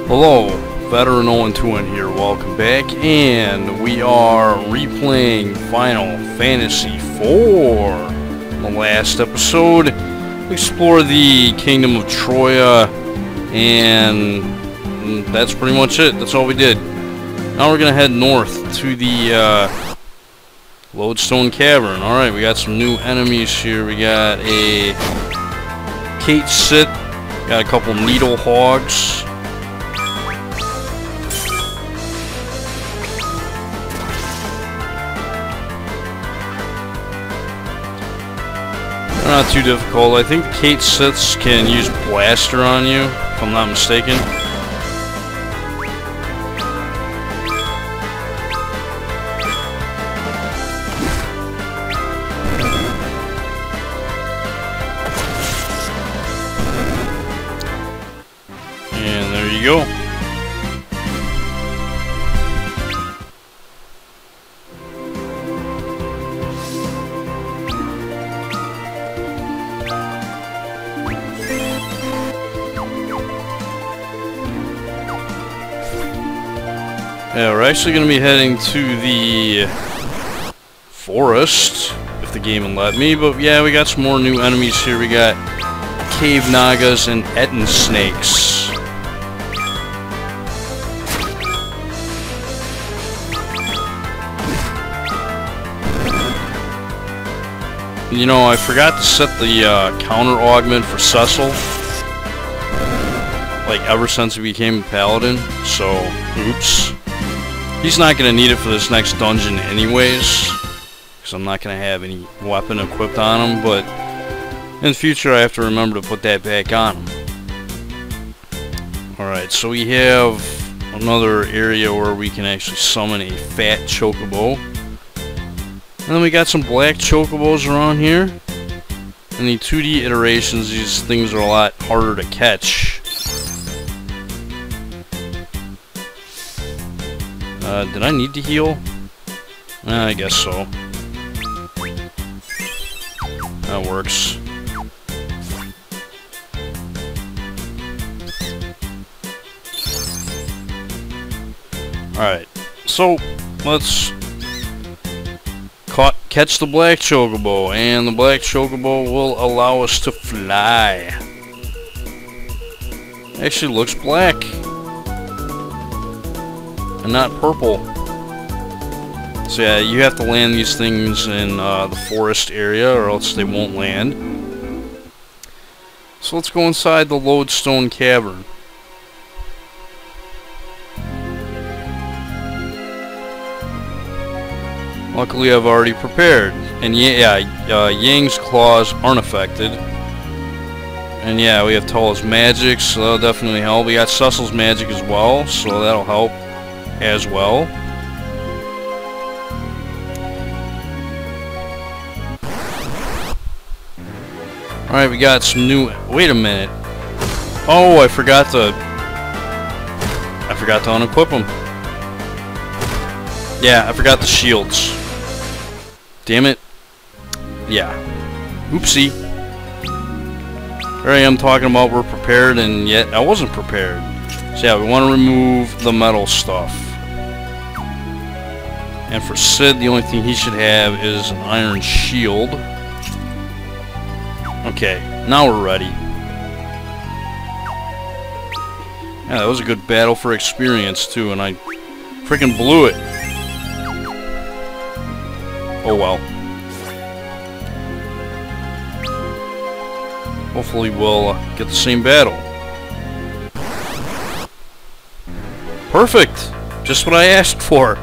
Hello, Veteran 012 here, welcome back, and we are replaying Final Fantasy IV. In the last episode, we explored the Kingdom of Troya, and that's pretty much it. That's all we did. Now we're gonna head north to the Lodestone Cavern. Alright, we got some new enemies here. We got a Kate Sit, got a couple Needle Hogs. They're not too difficult. I think the Kate Siths can use Blaster on you, if I'm not mistaken. And there you go. Yeah, we're actually going to be heading to the forest, if the game will let me, but yeah, we got some more new enemies here. We got Cave Nagas and Etten Snakes. You know, I forgot to set the counter augment for Cecil, like ever since he became a paladin, so oops. He's not going to need it for this next dungeon anyways, because I'm not going to have any weapon equipped on him, but in the future I have to remember to put that back on him. Alright, so we have another area where we can actually summon a fat chocobo. And then we got some black chocobos around here. In the 2D iterations, these things are a lot harder to catch. Did I need to heal? I guess so. That works. Alright, so let's catch the black chocobo, and the black chocobo will allow us to fly. Actually looks black. Not purple. So yeah, you have to land these things in the forest area or else they won't land. So let's go inside the Lodestone Cavern. Luckily I've already prepared. And yeah, Yang's claws aren't affected. And yeah, we have Tala's magic, so that'll definitely help. We got Cecil's magic as well, so that'll help as well. Alright, we got some new... Wait a minute. Oh, I forgot to unequip them. Yeah, I forgot the shields. Damn it. Yeah. Oopsie. Here I am talking about we're prepared, and yet I wasn't prepared. So yeah, we want to remove the metal stuff. And for Sid, the only thing he should have is an iron shield. Okay, now we're ready. Yeah, that was a good battle for experience too, and I freaking blew it. Oh well. Hopefully we'll get the same battle. Perfect! Just what I asked for.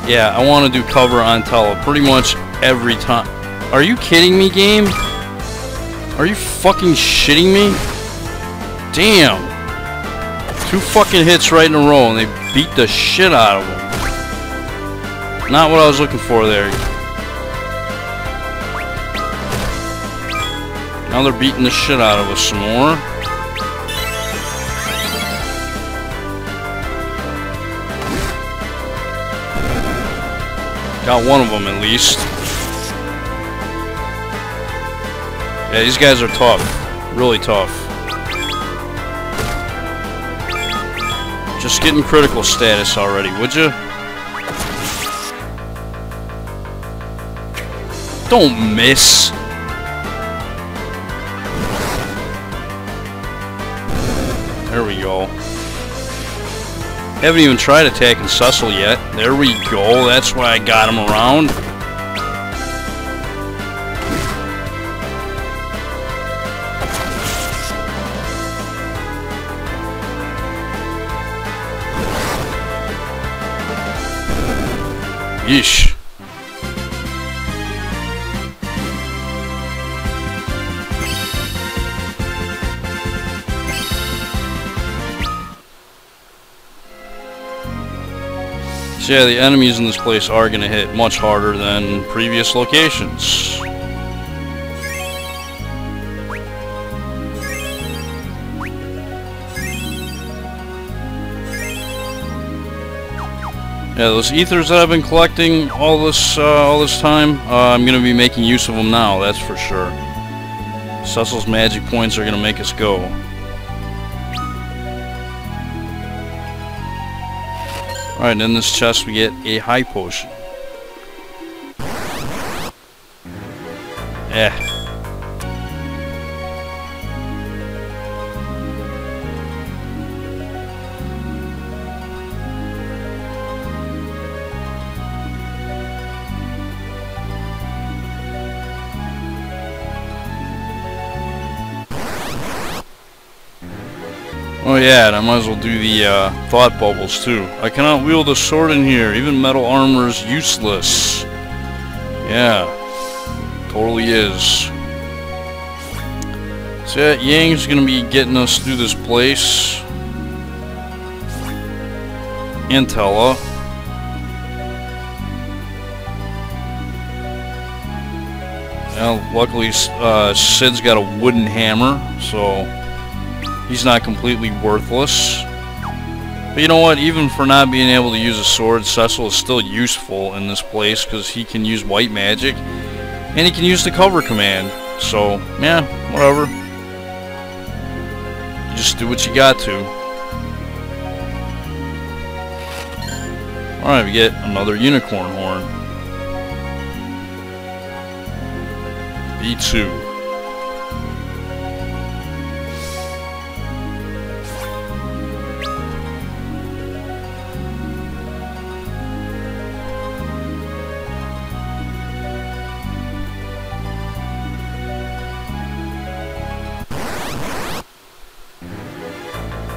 Yeah, I want to do cover on Tala pretty much every time. Are you kidding me, game? Are you fucking shitting me? Damn! 2 fucking hits right in a row and they beat the shit out of them. Not what I was looking for there. Now they're beating the shit out of us some more. Got one of them at least. Yeah, these guys are tough. Really tough. Just getting critical status already, would you? Don't miss. There we go. Haven't even tried attacking Cecil yet. There we go. That's why I got him around. Yeesh. So yeah, the enemies in this place are going to hit much harder than previous locations. Yeah, those ethers that I've been collecting all this time, I'm going to be making use of them now, that's for sure. Cecil's magic points are going to make us go. Alright, in this chest we get a high potion. Yeah. Oh yeah, and I might as well do the thought bubbles too. I cannot wield a sword in here. Even metal armor is useless. Yeah, totally is. So yeah, Yang's gonna be getting us through this place. Antella. Well, luckily Sid's got a wooden hammer, so he's not completely worthless. But you know what? Even for not being able to use a sword, Cecil is still useful in this place because he can use white magic and he can use the cover command. So, yeah, whatever. You just do what you got to. Alright, we get another unicorn horn. B2.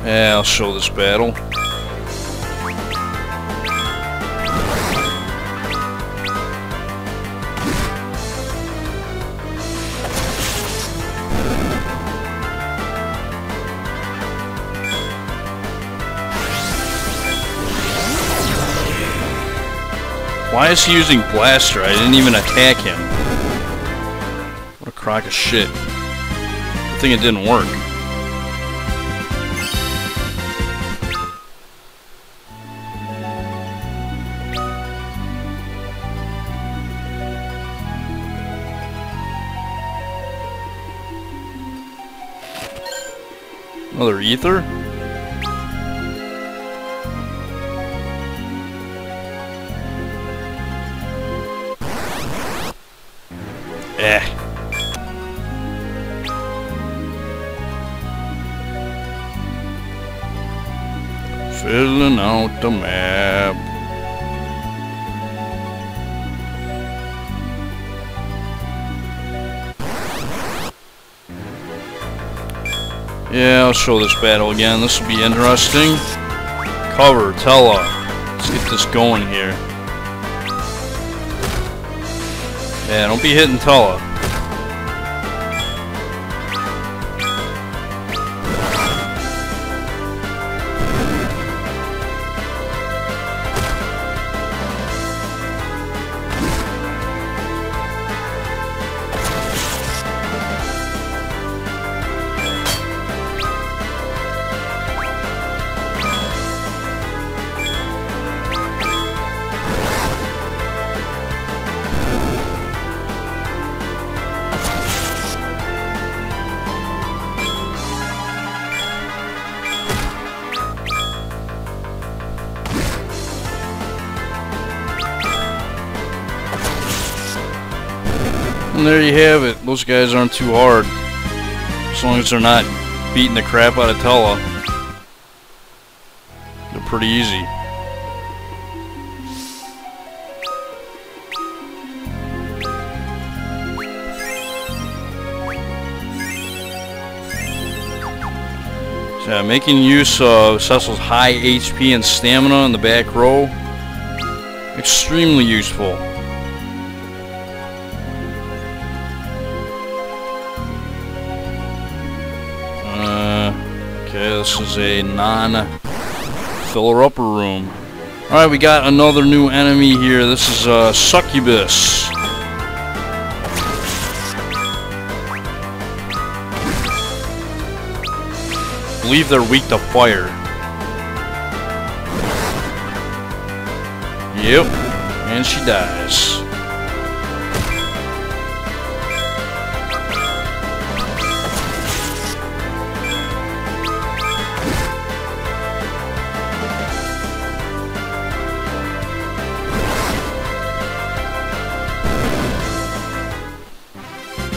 Yeah, I'll show this battle. Why is he using Blaster? I didn't even attack him. What a crock of shit. I think it didn't work. Another ether? Eh. Filling out the map. Yeah, I'll show this battle again. This will be interesting. Cover, Tella. Let's get this going here. Yeah, don't be hitting Tella. And there you have it. Those guys aren't too hard. As long as they're not beating the crap out of Tella. They're pretty easy. So, making use of Cecil's high HP and stamina in the back row. Extremely useful. Okay, this is a non-filler-upper room. Alright, we got another new enemy here. This is Succubus. I believe they're weak to fire. Yep, and she dies.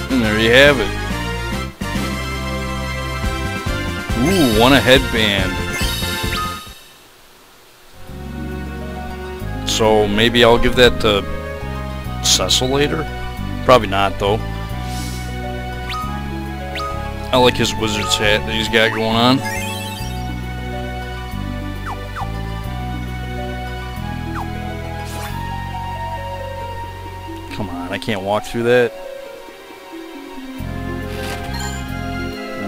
And there you have it. Ooh, won a headband. So maybe I'll give that to Cecil later? Probably not, though. I like his wizard's hat that he's got going on. Come on, I can't walk through that.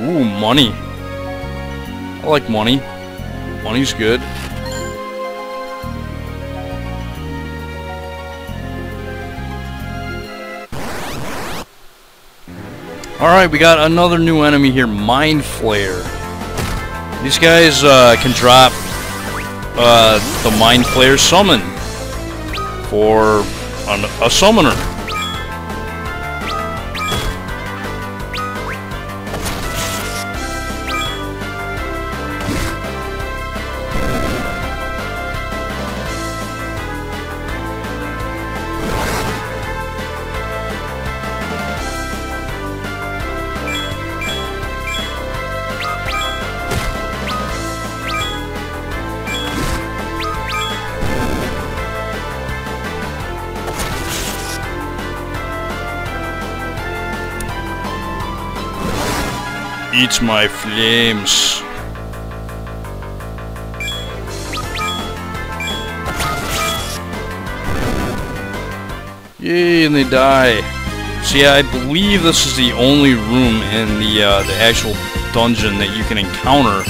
Ooh, money. I like money. Money's good. Alright, we got another new enemy here, Mind Flayer. These guys can drop the Mind Flayer summon for a summoner. Eats my flames. Yay, and they die. So yeah, I believe this is the only room in the actual dungeon that you can encounter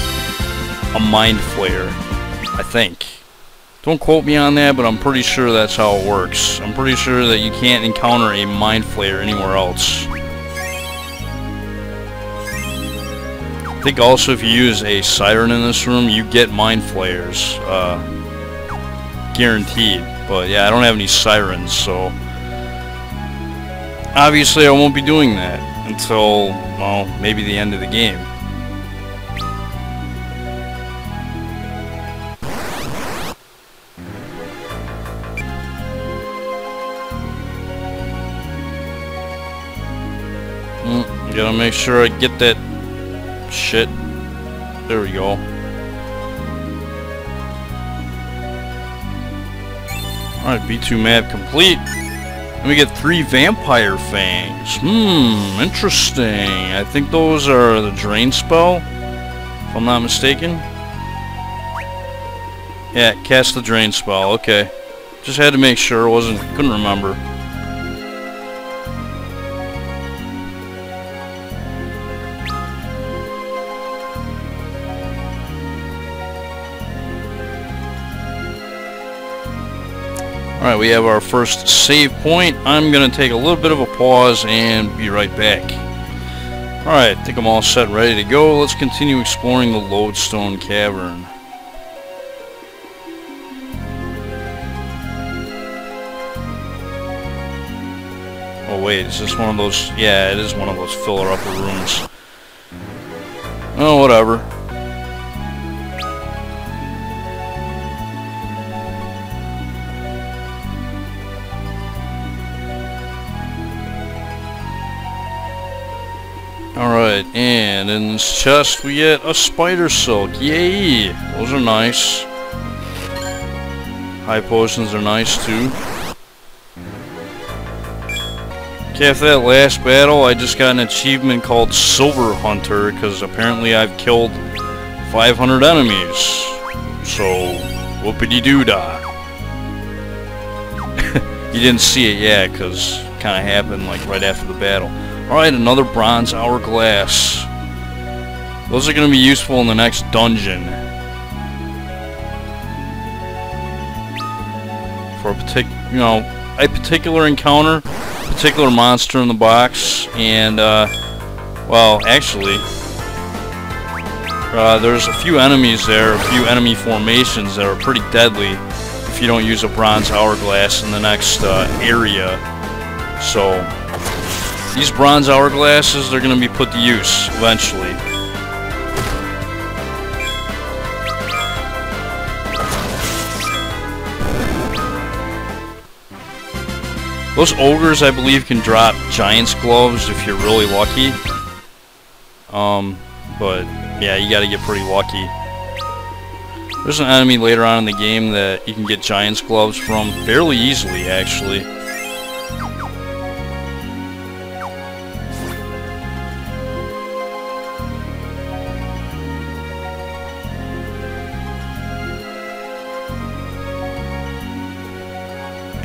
a Mind Flayer. I think. Don't quote me on that, but I'm pretty sure that's how it works. I'm pretty sure that you can't encounter a Mind Flayer anywhere else. I think also if you use a siren in this room, you get Mind Flayers. Guaranteed. But yeah, I don't have any sirens, so obviously I won't be doing that until, well, maybe the end of the game. Gotta make sure I get that shit. There we go. Alright, B2 map complete. And we get 3 vampire fangs. Interesting. I think those are the drain spell, if I'm not mistaken. Yeah, cast the drain spell. Okay. Just had to make sure. Couldn't remember. Alright, we have our first save point. I'm going to take a little bit of a pause and be right back. Alright, I think I'm all set, ready to go. Let's continue exploring the Lodestone Cavern. Oh wait, is this one of those? Yeah, it is one of those filler upper rooms. Oh, whatever. Alright, and in this chest we get a spider silk. Yay! Those are nice. High potions are nice too. Okay, after that last battle, I just got an achievement called Silver Hunter, because apparently I've killed 500 enemies. So, whoopity-doo-dah. You didn't see it yet, because it kind of happened like right after the battle. Alright, another bronze hourglass. Those are going to be useful in the next dungeon. For a particular encounter, particular monster in the box, and well, actually, there's a few enemies there, a few enemy formations that are pretty deadly if you don't use a bronze hourglass in the next area. So, these bronze hourglasses, they're going to be put to use eventually. Those ogres, I believe, can drop giant's gloves if you're really lucky. But yeah, you gotta get pretty lucky. There's an enemy later on in the game that you can get giant's gloves from fairly easily, actually.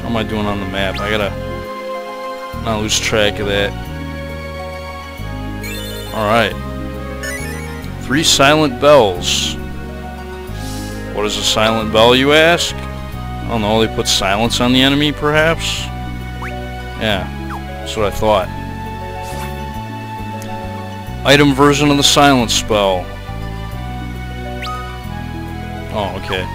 How am I doing on the map? I gotta not lose track of that. Alright. 3 silent bells. What is a silent bell, you ask? I don't know, they put silence on the enemy, perhaps? Yeah, that's what I thought. Item version of the silent spell. Oh, okay.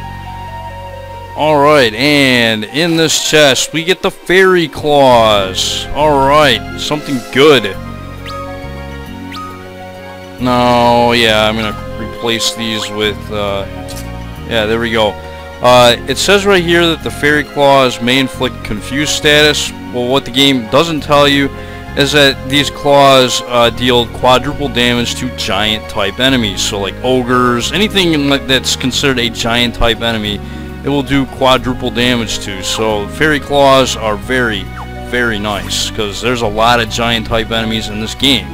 Alright, and in this chest we get the fairy claws. Alright, something good. No, yeah, I'm gonna replace these with, yeah, there we go. It says right here that the fairy claws may inflict confused status. Well, what the game doesn't tell you is that these claws deal quadruple damage to giant type enemies. So like ogres, anything that's considered a giant type enemy, it will do quadruple damage to. So fairy claws are very, very nice, because there's a lot of giant type enemies in this game,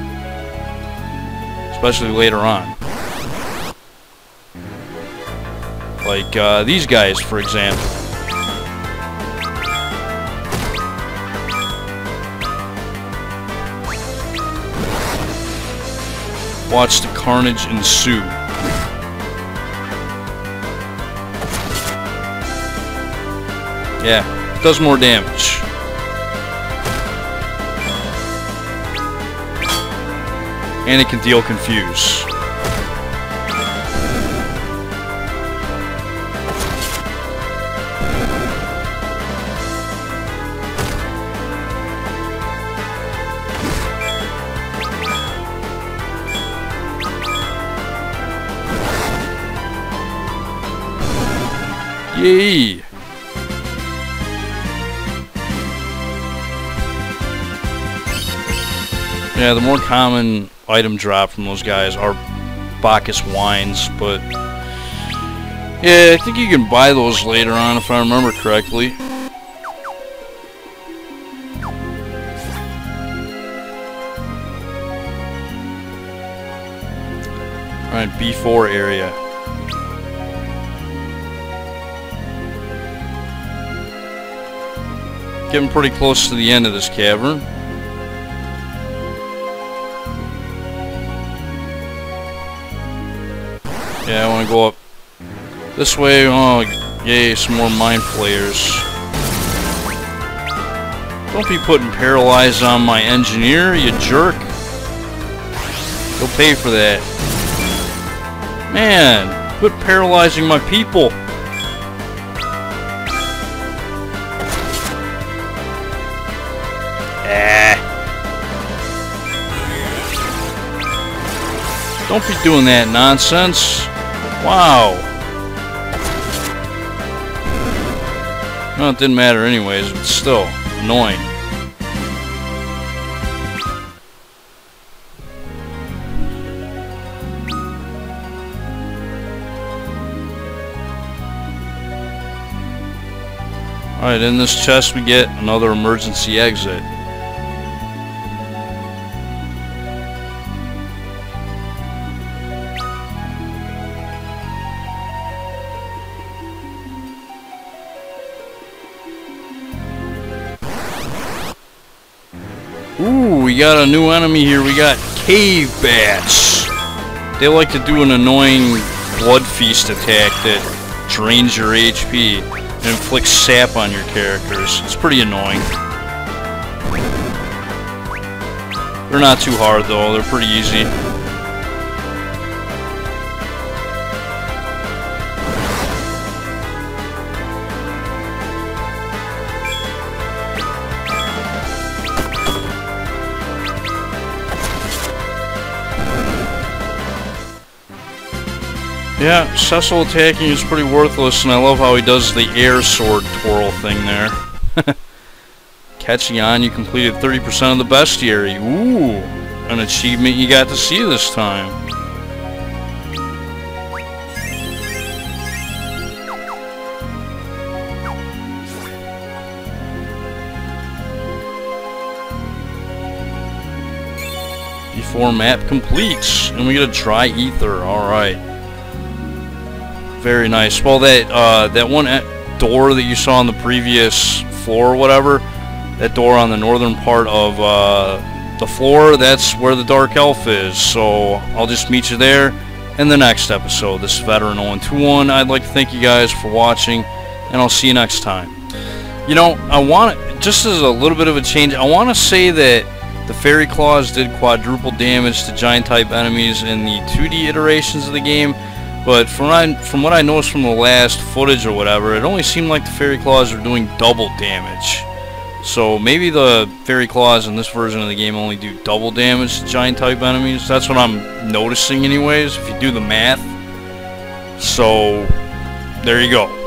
especially later on. Like these guys, for example. Watch the carnage ensue. Yeah, does more damage. And it can deal confuse. Yay! Yeah, the more common item drop from those guys are Bacchus wines, but yeah, I think you can buy those later on if I remember correctly. Alright, B4 area. Getting pretty close to the end of this cavern. Yeah, I want to go up this way. Oh, yay, some more mind flayers. Don't be putting paralyze on my engineer, you jerk. You'll pay for that. Man, quit paralyzing my people. Don't be doing that nonsense. Wow. No, it didn't matter anyways, but still annoying. Alright, in this chest we get another emergency exit. Ooh, we got a new enemy here. We got cave bats. They like to do an annoying blood feast attack that drains your HP and inflicts sap on your characters. It's pretty annoying. They're not too hard though, they're pretty easy. Yeah, Cecil attacking is pretty worthless, and I love how he does the air sword twirl thing there. Catching on, you completed 30% of the bestiary. Ooh, an achievement you got to see this time. Before map completes, and we get a dry ether. All right. Very nice. Well, that one door that you saw on the previous floor or whatever, that door on the northern part of the floor, that's where the Dark Elf is. So I'll just meet you there in the next episode. This is Veteran 0121. I'd like to thank you guys for watching, and I'll see you next time. You know, I want to, just as a little bit of a change, I want to say that the Fairy Claws did quadruple damage to giant type enemies in the 2D iterations of the game. But from what I noticed from the last footage or whatever, it only seemed like the Fairy Claws are doing double damage. So maybe the Fairy Claws in this version of the game only do double damage to giant type enemies. That's what I'm noticing anyways, if you do the math. So, there you go.